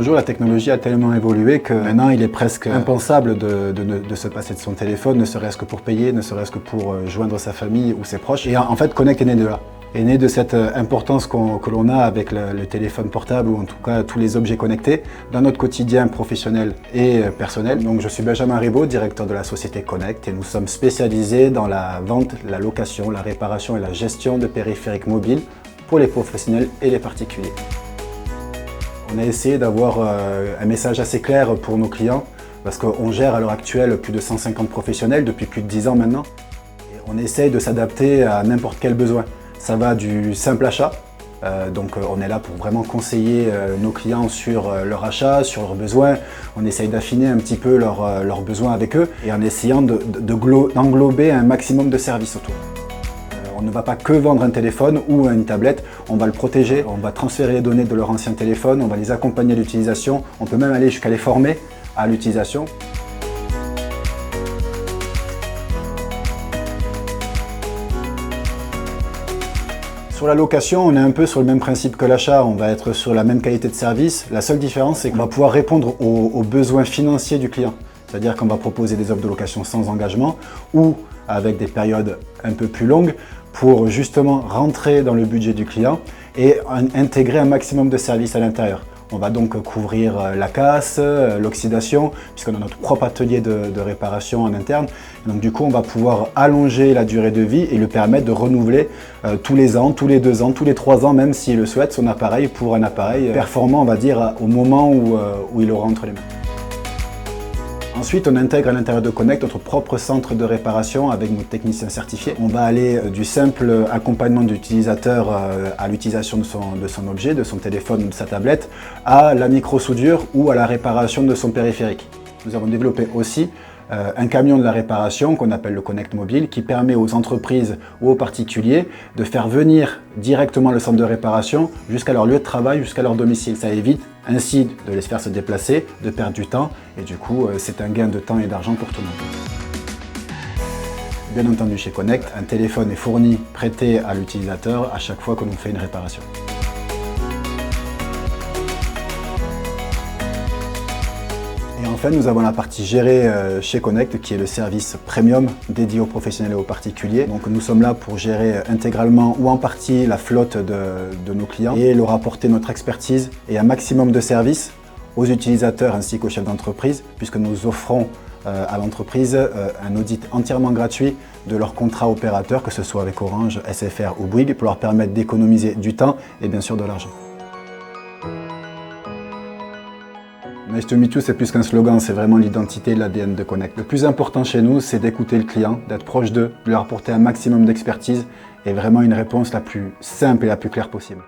nos jours, la technologie a tellement évolué que maintenant, il est presque impensable de se passer de son téléphone, ne serait-ce que pour payer, ne serait-ce que pour joindre sa famille ou ses proches. Et en fait, Connect est né de là. Est né de cette importance que l'on a avec le téléphone portable ou en tout cas tous les objets connectés dans notre quotidien professionnel et personnel. Donc je suis Benjamin Ribaud, directeur de la société Connect et nous sommes spécialisés dans la vente, la location, la réparation et la gestion de périphériques mobiles pour les professionnels et les particuliers. On a essayé d'avoir un message assez clair pour nos clients parce qu'on gère à l'heure actuelle plus de 150 professionnels depuis plus de 10 ans maintenant. Et on essaye de s'adapter à n'importe quel besoin. Ça va du simple achat, donc on est là pour vraiment conseiller nos clients sur leur achat, sur leurs besoins. On essaye d'affiner un petit peu leurs besoins avec eux et en essayant d'englober un maximum de services autour. On ne va pas que vendre un téléphone ou une tablette, on va le protéger, on va transférer les données de leur ancien téléphone, on va les accompagner à l'utilisation, on peut même aller jusqu'à les former à l'utilisation. Sur la location, on est un peu sur le même principe que l'achat, on va être sur la même qualité de service. La seule différence, c'est qu'on va pouvoir répondre aux besoins financiers du client. C'est-à-dire qu'on va proposer des offres de location sans engagement ou avec des périodes un peu plus longues pour justement rentrer dans le budget du client et intégrer un maximum de services à l'intérieur. On va donc couvrir la casse, l'oxydation, puisqu'on a notre propre atelier de réparation en interne. Donc du coup, on va pouvoir allonger la durée de vie et lui permettre de renouveler tous les ans, tous les 2 ans, tous les 3 ans, même s'il le souhaite, son appareil pour un appareil performant, on va dire, au moment où il aura entre les mains. Ensuite, on intègre à l'intérieur de Connect notre propre centre de réparation avec nos techniciens certifiés. On va aller du simple accompagnement de l'utilisateur à l'utilisation de son objet, de son téléphone ou de sa tablette, à la micro-soudure ou à la réparation de son périphérique. Nous avons développé aussi un camion de la réparation qu'on appelle le Connect Mobile qui permet aux entreprises ou aux particuliers de faire venir directement le centre de réparation jusqu'à leur lieu de travail, jusqu'à leur domicile. Ça évite ainsi de les faire se déplacer, de perdre du temps et du coup c'est un gain de temps et d'argent pour tout le monde. Bien entendu chez Connect, un téléphone est fourni, prêté à l'utilisateur à chaque fois que l'on fait une réparation. Et enfin, nous avons la partie gérée chez Connect, qui est le service premium dédié aux professionnels et aux particuliers. Donc nous sommes là pour gérer intégralement ou en partie la flotte de nos clients et leur apporter notre expertise et un maximum de services aux utilisateurs ainsi qu'aux chefs d'entreprise, puisque nous offrons à l'entreprise un audit entièrement gratuit de leur contrat opérateur, que ce soit avec Orange, SFR ou Bouygues, pour leur permettre d'économiser du temps et bien sûr de l'argent. Nice to meet you, c'est plus qu'un slogan, c'est vraiment l'identité et l'ADN de Connect. Le plus important chez nous, c'est d'écouter le client, d'être proche d'eux, de leur apporter un maximum d'expertise et vraiment une réponse la plus simple et la plus claire possible.